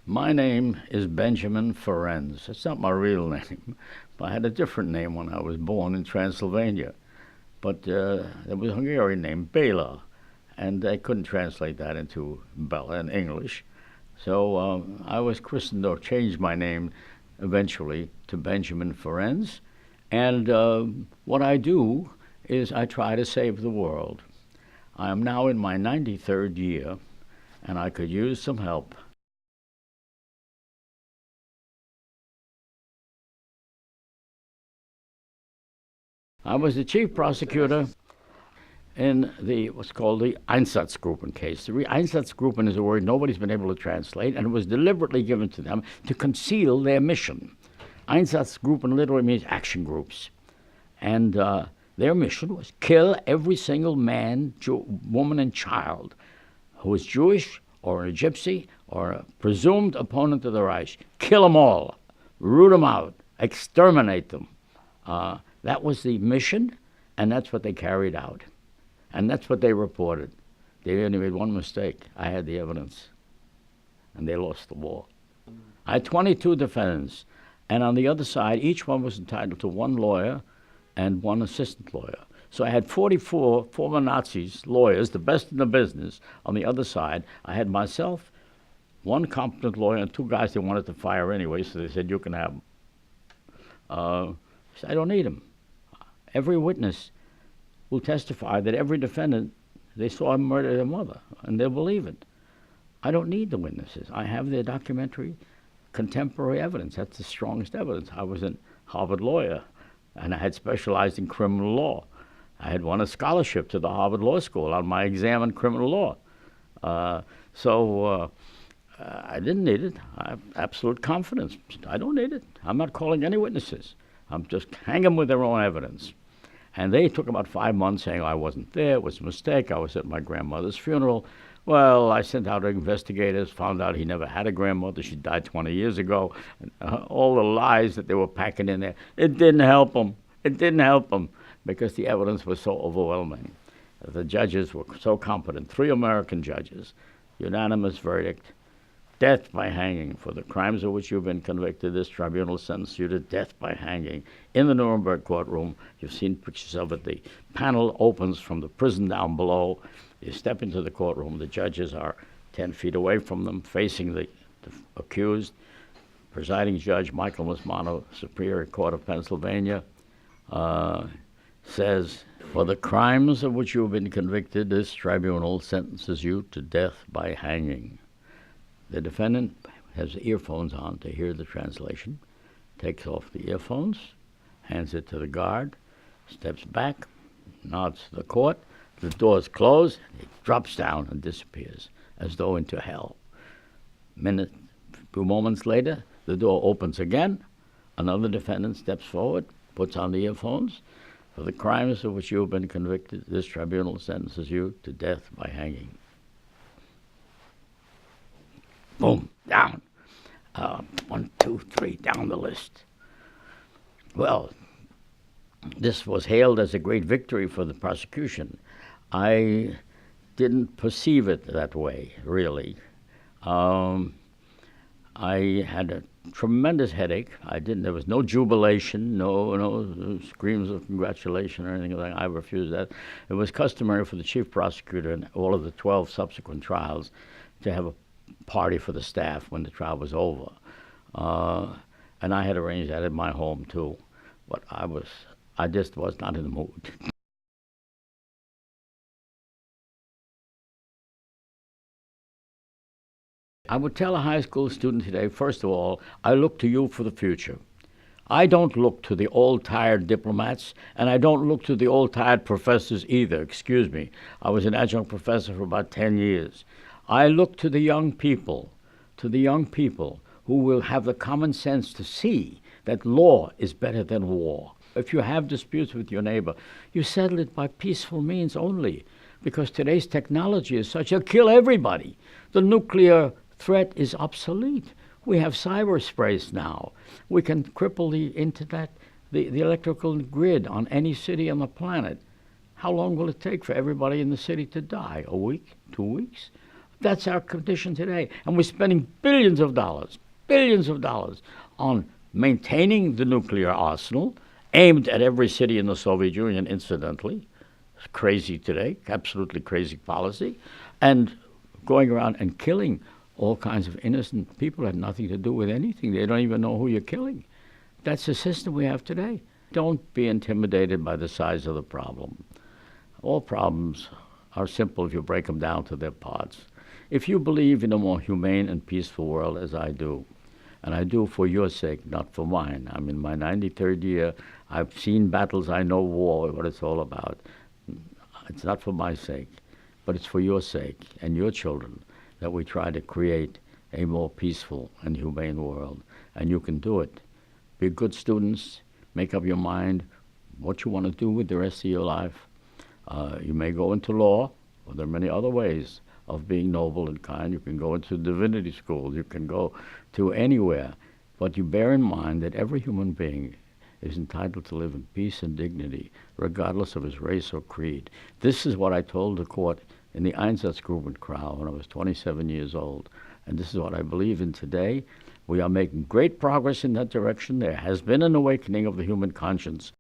My name is Benjamin Ferenzc. It's not my real name. I had a different name when I was born in Transylvania. But there was a Hungarian name, Bela, and I couldn't translate that into Bella in English. So I was christened or changed my name eventually to Benjamin Ferenzc. And what I do is I try to save the world. I am now in my 93rd year, and I could use some help. I was the chief prosecutor in the what's called the Einsatzgruppen case. The Einsatzgruppen is a word nobody's been able to translate, and it was deliberately given to them to conceal their mission. Einsatzgruppen literally means action groups. And their mission was kill every single man, woman, and child who was Jewish or a gypsy or a presumed opponent of the Reich. Kill them all, root them out, exterminate them. That was the mission, and that's what they carried out. And that's what they reported. They only made one mistake. I had the evidence, and they lost the war. I had 22 defendants, and on the other side, each one was entitled to one lawyer and one assistant lawyer. So I had 44 former Nazis, lawyers, the best in the business. On the other side, I had myself, one competent lawyer, and two guys they wanted to fire anyway, so they said, you can have them. I said, I don't need them. Every witness will testify that every defendant, they saw him murder their mother, and they'll believe it. I don't need the witnesses. I have their documentary, contemporary evidence. That's the strongest evidence. I was a Harvard lawyer, and I had specialized in criminal law. I had won a scholarship to the Harvard Law School on my exam in criminal law. So I didn't need it. I have absolute confidence. I don't need it. I'm not calling any witnesses. I'm just hang them with their own evidence. And they took about 5 months saying, I wasn't there, it was a mistake, I was at my grandmother's funeral. Well, I sent out investigators, found out he never had a grandmother, she died 20 years ago. All the lies that they were packing in there, it didn't help them. It didn't help them because the evidence was so overwhelming. The judges were so competent, 3 American judges, unanimous verdict, death by hanging. For the crimes of which you've been convicted, this tribunal sentenced you to death by hanging. In the Nuremberg courtroom, you've seen pictures of it. The panel opens from the prison down below. You step into the courtroom. The judges are 10 feet away from them, facing the accused. Presiding Judge Michael Musmano, Superior Court of Pennsylvania, says, for the crimes of which you have been convicted, this tribunal sentences you to death by hanging. The defendant has earphones on to hear the translation, takes off the earphones, hands it to the guard, steps back, nods to the court, the doors close, he drops down and disappears, as though into hell. Few moments later, the door opens again, another defendant steps forward, puts on the earphones. For the crimes of which you have been convicted, this tribunal sentences you to death by hanging. Boom, down. 1, 2, 3, down the list. Well, this was hailed as a great victory for the prosecution. I didn't perceive it that way, really. I had a tremendous headache. There was no jubilation, no screams of congratulation or anything like that. I refused that. It was customary for the chief prosecutor in all of the 12 subsequent trials to have a party for the staff when the trial was over. And I had arranged that at my home too. But I just was not in the mood. I would tell a high school student today, first of all, I look to you for the future. I don't look to the old tired diplomats, and I don't look to the old tired professors either, excuse me. I was an adjunct professor for about 10 years. I look to the young people who will have the common sense to see that law is better than war. If you have disputes with your neighbor, you settle it by peaceful means only, because today's technology is such, it'll kill everybody. The nuclear threat is obsolete. We have cyberspace now. We can cripple the internet, the electrical grid on any city on the planet. How long will it take for everybody in the city to die? A week? 2 weeks? That's our condition today. And we're spending billions of dollars on maintaining the nuclear arsenal aimed at every city in the Soviet Union, incidentally. It's crazy today, absolutely crazy policy. And going around and killing all kinds of innocent people who had nothing to do with anything. They don't even know who you're killing. That's the system we have today. Don't be intimidated by the size of the problem. All problems are simple if you break them down to their parts. If you believe in a more humane and peaceful world, as I do, and I do for your sake, not for mine. I'm in my 93rd year. I've seen battles. I know war, what it's all about. It's not for my sake, but it's for your sake and your children that we try to create a more peaceful and humane world. And you can do it. Be good students. Make up your mind what you want to do with the rest of your life. You may go into law, or there are many other ways of being noble and kind. You can go into divinity school. You can go to anywhere. But you bear in mind that every human being is entitled to live in peace and dignity, regardless of his race or creed. This is what I told the court in the Einsatzgruppen trial when I was 27 years old. And this is what I believe in today. We are making great progress in that direction. There has been an awakening of the human conscience